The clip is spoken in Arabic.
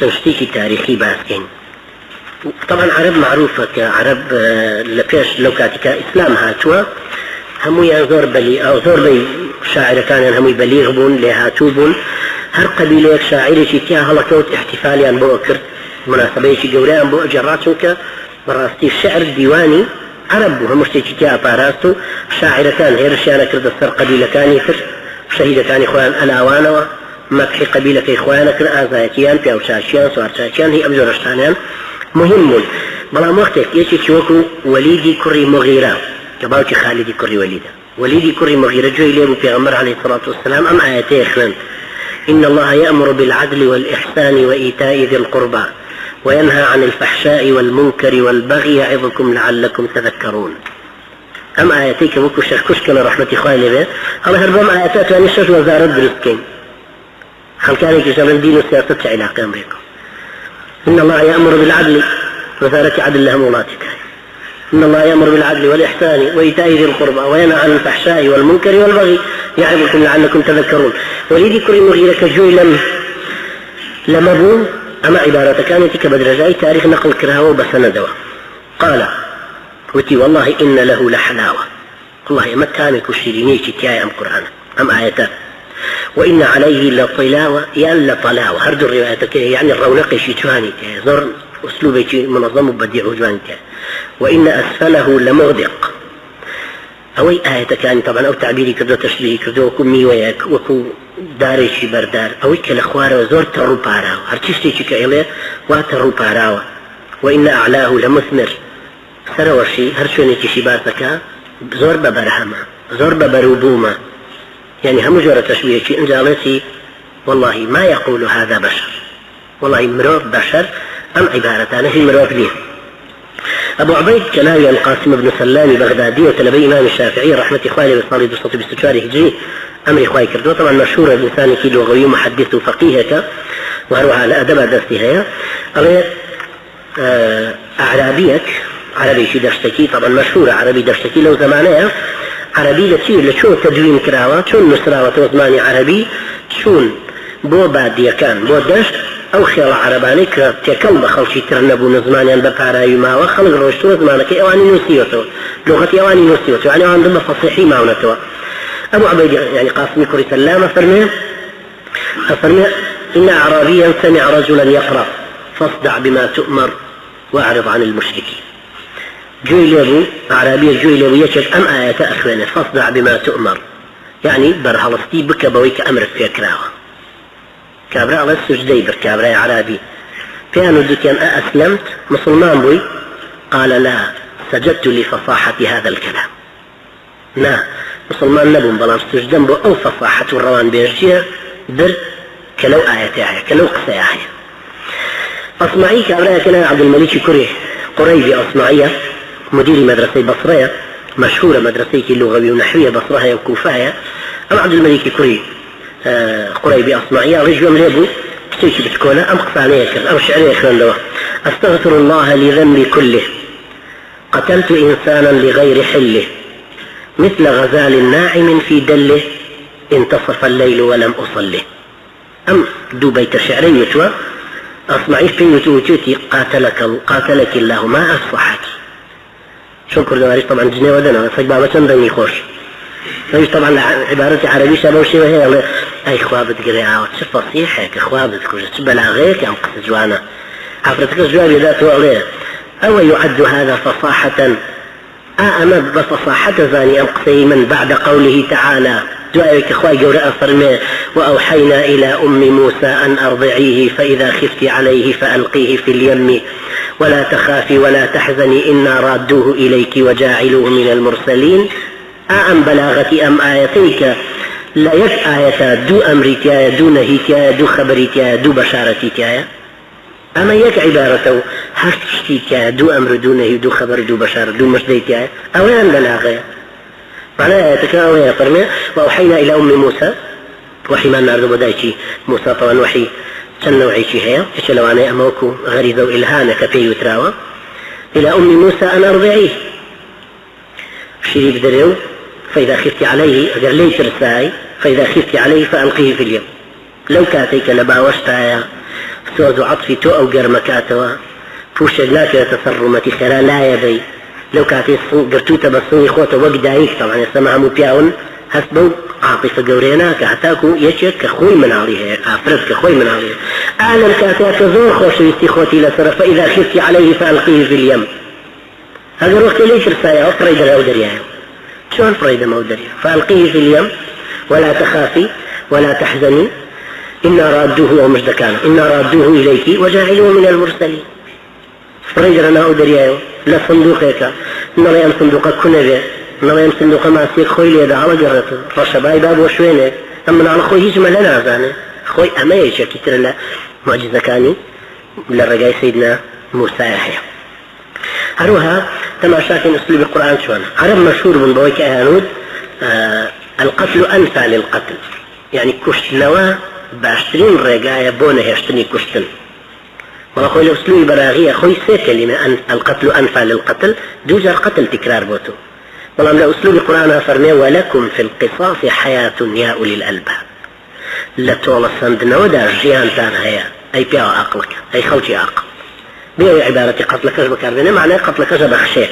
تشتيكي تاريخي باسكين. طبعا عرب معروفة كعرب لبيش لو كاتك إسلام هاتوا همو ينظر بلي أو زور بي شاعر كان همو بليغ بون لهاتوبون هر قبيلة شاعري شتيا هلا كوت احتفالي عن بوكر مناسبة شي جوري عن بو جراتهم كبراستي الشعر الديواني عرب وهم شتيا باراستو شاعر كان هير شانا كرد السر قبيلة كان يفر شهيد كان إخوان الأوانوا مدحي قبيلة إخوانا كر آزايتيان بيو شاشيان سوار شاشيان هي أبزور رشتانيان مهم بلا وقتك يشي شوكو وليدي كري مغيرة كباوتي خالدي كري وليدي كري مغيرة جوي ليبو بيغمر عليه الصلاة والسلام أم آياتي إخوان إن الله يأمر بالعدل والإحسان وإيتاء ذي القربى وينهى عن الفحشاء والمنكر والبغي يعظكم لعلكم تذكرون. أم آياتي كبوكو شخكوش كان رحمة إخواني به الله هربام آياتات وانشاش وزارة برسكين خلقاني كشان الدين والسياسة علاقة أمريكا. إن الله يأمر بالعدل وزارة عدل لها مولاتك إن الله يأمر بالعدل والإحسان وإيتاء ذي القربى وينهى عن الفحشاء والمنكر والبغي يعظكم لعلكم تذكرون. وليدي كري مغيرة كجوي لما بون أما عبارة كانت كبدرجاي تاريخ نقل كرهوه بسندوه قال وتي والله إن له لحلاوة والله ما كانك الشيريني شتياي أم قرآن أم آياتات وإن عليه لطلاوة يا لطلاوة هرد الروايات يعني الرونق شيتواني زر أسلوبك منظم وبديع وجواني وإن أسفله لمغدق أوي آية كان طبعا أو تعبيري كردو تشبيهي كردو وكو ميويك وكو داريشي بردار أوي كالأخوار وزور ترو باراو هرتشتيكي كإليه واترو باراو وإن أعلاه لمثمر سروشي هرشوني كشباتك زور ببرهما زور ببروبوما يعني هم جورة تشبيهي انجالتي والله ما يقول هذا بشر والله مروف بشر أم عبارتان هي مروف ليه. أبو عبيد كناوي القاسم بن سلام بغدادي وتلبي إمام الشافعي رحمة إخواني بالصالح بسطة باستشوار هجري أمر إخواني كردو طبعا مشهور الإنسان كي لغوي محدث وفقيهك وهروها على أدب دستها أعرابيك عربي شي دشتكي طبعا مشهورة عربي دشتكي لو زمانها عربي لشون تدوين كراوات شون نسراوة وزماني عربي شون بو بادية كان بو دشت أو خيال عرباني كتكل بخلشي ترنبو نزمانيان ببارايو ما وخلق روشتو زمانك أواني نوسيوتو لغتي أواني نوسيوتو يعني أوان دم فصيحي ماونتو. أبو عبيد يعني قاسم كري سلام أفرمي إن أعرابيا سمع رجلا يقرأ فاصدع بما تؤمر وأعرض عن المشركين. جوي لابو أعرابيا جوي لابو يشك أم آية أخوانه فاصدع بما تؤمر يعني برهلستي بك بويك أمر في كراوة كابرا على السجدي بركابرا عربي كانوا دكان أسلمت مسلمان بوي قال لا سجدت لفصاحة هذا الكلام لا مسلمان نبون بلان سجدن بو أو فصاحة الروان بيرجيها در كلو آية كلو قصة آية. أصمعي كابرا كان عبد الملك قريبي أصمعية مدير مدرسة بصرية مشهورة مدرسة اللغوية ونحوية بصرها وكوفاية أم عبد الملك قريبي أصمعية رجل مليبو كتوشي بتكونا أم قصانية أم شعرية كوندوا أستغفر الله لذنبي كله قتلت إنسانا لغير حله مثل غزال ناعم في دله انتصف الليل ولم أصله. أم دو بيت شعري يتوى أصمعي في يتوتي قاتلك الله ما أصفحك شكر دواريش طبعا جنيه ودنا صيبابة چندني خوش فيش طبعا عبارتي عربي شبوشي وهي أي خوابت قريعة وتفصيحك خوابت كوشة بلاغيك أم قصة جوانا عفرتك الجواب ذاته عليه أو يعد هذا فصاحة أما بفصاحة ثاني أم قصيما بعد قوله تعالى دعائك إخوائي جوراء فرمي وأوحينا إلى أم موسى أن أرضعيه فإذا خفت عليه فألقيه في اليم ولا تخافي ولا تحزني إنا رادوه إليك وجاعلوه من المرسلين. أم بلاغتي أم آياتيك لا يك آية دو أمريكا دو نهيكا دو خبريكا دو بشارتيكا أما يك عبارته هرتشتيكا دو أمر دو نهي دو خبر دو بشار دو مجديكا أولا بلاغة معنى آياتك أولا فرمي وأوحينا إلى أم موسى وحي ما نارد بدايتي موسى طبعا وحي تنوعيتي هي تشلواني أموكو غريزة وإلهانك في يتراوى إلى أم موسى أن أرضعيه شريب دريو فإذا خفت عليه أجر ليش رساي فإذا خفت عليه فألقيه في اليم لو كاتيك لباوشتايا سۆز و عەطفی تۆ ئەو گەرمەکاتەوە پوشێک ناکرێتە سەر ڕوومەتی خێرا لایەبەی لەو کاتێ گرتوتە بە سڵی خۆتە وەک دایک تەڵان ئێستەمە هەموو پیاون هەست بەو عاطفە گەورەیە ناکە هەتاکو یەکێک کە خۆی مناڵی هەیە ئافرەت کە خۆی مناڵی هەیە ئالەم کاتێ کە زۆر خۆشەویستی خۆتی لەسەرە فإذا خفت عليه فألقيه في اليم هەگەر وەختی لێی ترسایەوە فڕی دەرە ئەو دەریایە شلون فڕی دەمە ئەو دەریە فألقيه في اليم ولا تخافي ولا تحزني إنا رادوه ومجدكان إنا رادوه إليك وجاعلوه من المرسلين فريجر أنا أدري لا صندوقك نرى أن صندوقك كنبه نرى أن صندوق ما سيك خوي لي على جرته رشباي باب وشوينه أما على خوي هيج ما لنا زانه خوي أما يشك كتير لا معجزة كاني للرجاء سيدنا موسى يحيى هروها تماشاكن أسلوب القرآن شلون عرب مشهور من بويك أهانود القتل أنفى للقتل يعني كشتنوا باشترين رجاية بونه يشتني كشتن والله خوي الأسلوب براغية خوي سي كلمة القتل أنفى للقتل دوجر قتل تكرار بوتو والله من أسلوب القرآن فرمي ولكم في القصاص حياة يا أولي الألباب لا تولى صندنا ودا جيان تان هيا أي بيع عقلك أي خوتي عقل بيع عبارة قتلك بكاربين معناه قتلك بخشيه